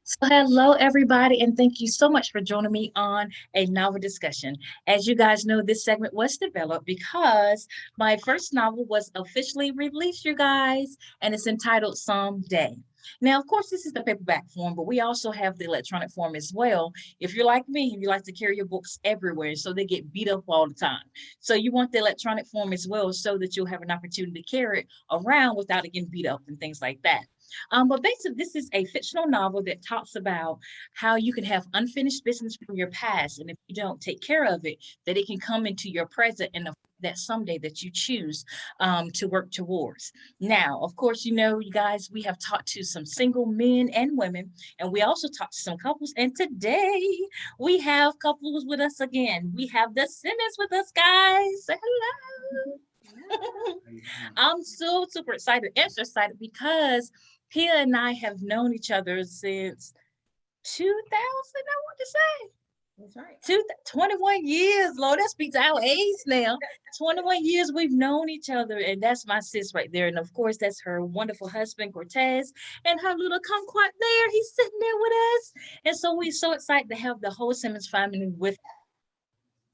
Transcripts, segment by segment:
So, hello, everybody, and thank you so much for joining me on a novel discussion. As you guys know, this segment was developed because my first novel was officially released, you guys, and it's entitled Someday. Now, of course, this is the paperback form, but we also have the electronic form as well. If you're like me, you like to carry your books everywhere, so they get beat up all the time. So, you want the electronic form as well, so that you'll have an opportunity to carry it around without it getting beat up and things like that. But basically, this is a fictional novel that talks about how you can have unfinished business from your past, and if you don't take care of it, that it can come into your present and that someday that you choose to work towards. Now, of course, you guys, we have talked to some single men and women, and we also talked to some couples. And today we have couples with us again. We have the Simmons with us, guys. Say hello. I'm so super excited, extra excited because Pia and I have known each other since 2000, I want to say. That's right. 21 years, Lord, that speaks our age now. 21 years we've known each other, and that's my sis right there. And of course, that's her wonderful husband, Cortezz, and her little kumquat there. He's sitting there with us. And so we're so excited to have the whole Simmons family with.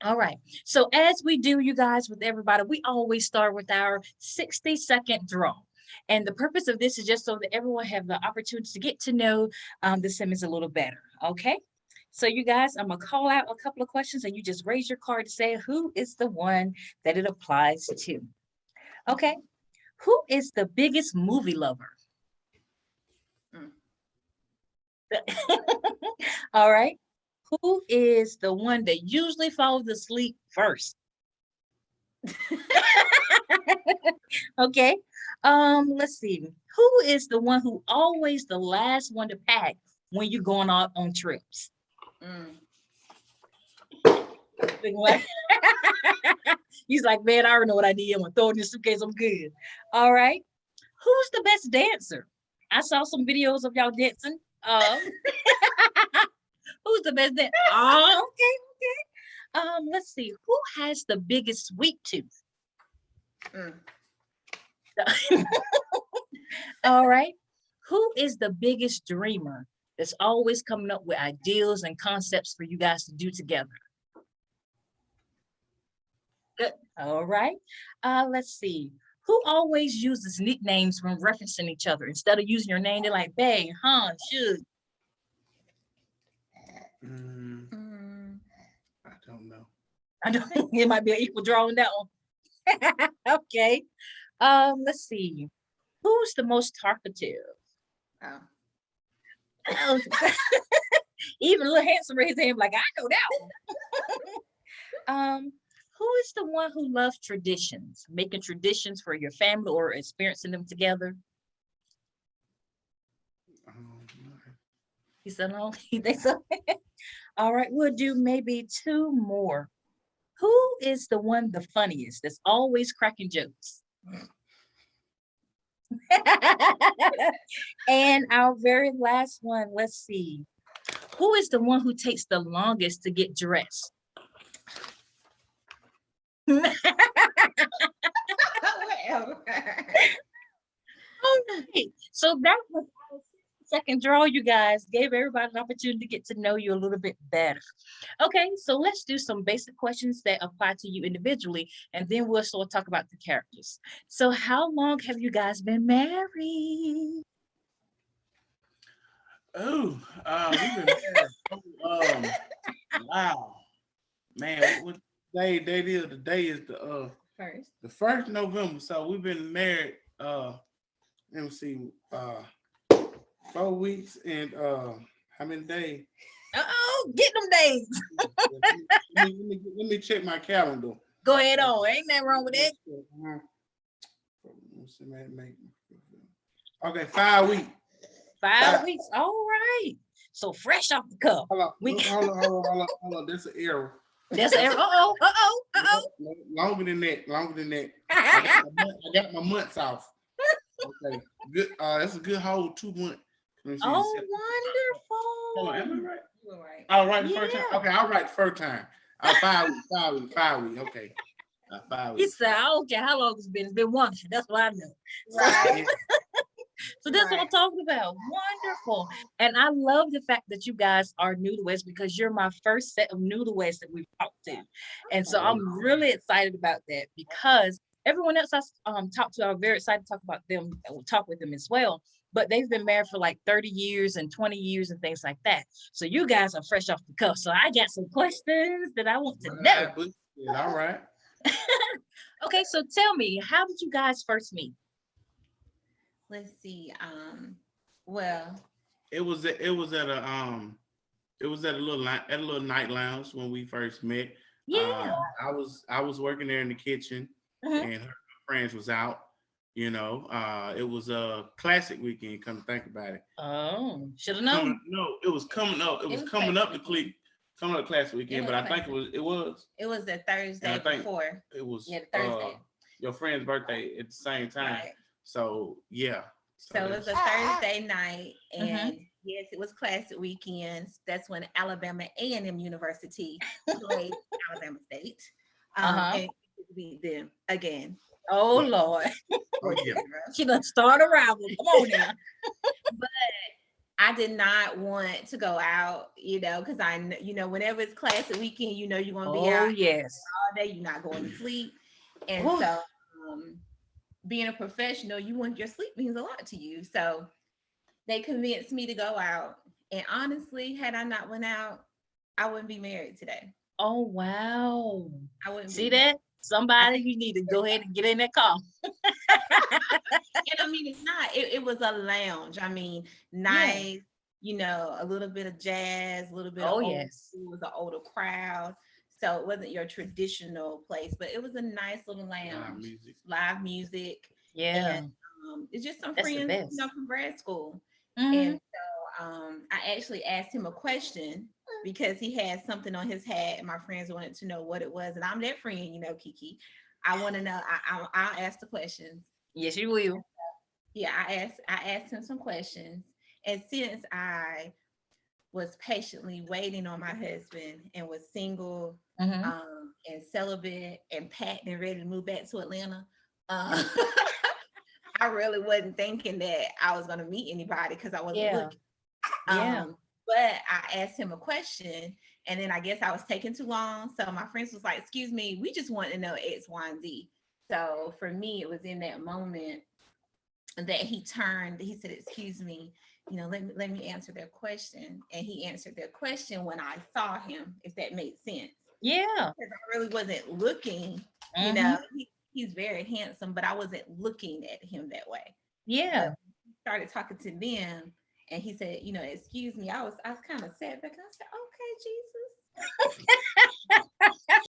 All right. So as we do, you guys, with everybody, we always start with our 60-second draw. And the purpose of this is just so that everyone have the opportunity to get to know the Simmons a little better. Okay. So you guys, I'm gonna call out a couple of questions and you just raise your card to say who is the one that it applies to. Okay. Who is the biggest movie lover? Mm. All right. Who is the one that usually falls asleep first? Okay. Let's see. Who is the one who always the last one to pack when you're going out on trips? Mm. He's like, man, I already know what I need. I'm gonna throw it in the suitcase. I'm good. All right. Who's the best dancer? I saw some videos of y'all dancing. Who's the best dancer? Oh, okay, okay. Let's see. Who has the biggest sweet tooth? Mm. All right. Who is the biggest dreamer that's always coming up with ideas and concepts for you guys to do together? Good. All right. Let's see. Who always uses nicknames when referencing each other? Instead of using your name, they're like, babe, huh, should. Mm, I don't know. I don't it might be an equal draw on that one. Okay. Let's see. Who's the most talkative? Oh. Oh, even little handsome raised his hand like I know that one. Who is the one who loves traditions, making traditions for your family or experiencing them together? No. He said, no, he thinks so. All right, we'll do maybe two more. Who is the one the funniest that's always cracking jokes? And our very last one, let's see. Who is the one who takes the longest to get dressed? Whatever. All right. So that was our second draw, you guys. Gave everybody an opportunity to get to know you a little bit better. Okay, so let's do some basic questions that apply to you individually, and then we'll sort of talk about the characters. So, how long have you guys been married? Oh, we've been married. Wow, man, what day is? The day is First. the first November. So we've been married. Let me see, 4 weeks and how many days? Oh, get them days. Let me check my calendar. Go ahead on. Ain't nothing wrong with it. Okay, 5 weeks. 5 weeks. All right. So fresh off the cup. Hold on, We hold on. That's an error. that's uh-oh. Longer than that. I got my months off. Okay, good. That's a good whole 2 months. Let me see. Hold on, am I Wonderful. right? You were right. I'll write the first time. Yeah. Okay, I'll write the first time. 5 weeks. Okay, 5 He weeks. said, I don't care how long it's been. It's been one. That's what I know. Right. So that's what I'm Right. talking about. Wonderful. And I love the fact that you guys are newlyweds because you're my first set of newlyweds that we've talked to. And so Oh, I'm really excited about that because everyone else I talked to, I'm very excited to talk about them and we'll talk with them as well. But they've been married for like 30 years and 20 years and things like that. So you guys are fresh off the cuff. So I got some questions that I want to know. all right. Okay, so tell me, how did you guys first meet? Let's see. Well, It was at a little night lounge when we first met. Yeah. I was working there in the kitchen, Mhm. and her friends was out. It was a classic weekend. Come to think about it, Oh, should have known. it was coming up. It was was coming up classic to click, coming up classic weekend. was But I think classic. it was. it was the And Thursday I think before. it was Yeah, the Thursday. your friend's birthday at the same time. Right. So yeah. So it was a Thursday night, Mhm. and yes, it was classic weekends. That's when Alabama A&M University played Alabama State, Uh-huh. and we beat them again. Oh Lord. Oh, yeah. 4-0. She done start a rival. Come on now. I did not want to go out, because whenever it's classic weekend, you're gonna be Oh out yes. all day. You're not going to sleep, and Ooh. so being a professional, your sleep means a lot to you. So they convinced me to go out, and honestly, had I not went out, I wouldn't be married today. Oh wow. I wouldn't See be. that? I Somebody, think, you need to go ahead and get in that car. and I mean, it's not. It was a lounge. I mean, nice. A little bit of jazz, a little bit of Oh old yes. school. It was an older crowd, so it wasn't your traditional place, but it was a nice little lounge, music. live music, Yeah. and it's just some That's the friends, best. from grad school. Mhm. And so I actually asked him a question because he had something on his hat, and my friends wanted to know what it was. And I'm that friend, Kiki. I want to know. I'll ask the questions. Yes, you will. Yeah, I asked him some questions, and since I was patiently waiting on my husband and was single, Mhm. and celibate and packed and ready to move back to Atlanta, uh, I really wasn't thinking that I was going to meet anybody because I wasn't Yeah. looking. Yeah. But I asked him a question, and then I guess I was taking too long. So my friends was like, "Excuse me, we just want to know X, Y, and Z." So for me, it was in that moment that he turned. He said, "Excuse me, let me answer their question." And he answered their question when I saw him, if that made sense. Yeah. Because I really wasn't looking. Mhm. He's very handsome, but I wasn't looking at him that way. Yeah. But he started talking to them, and he said, "Excuse me." I was kind of sad because I said, "Okay, Jesus."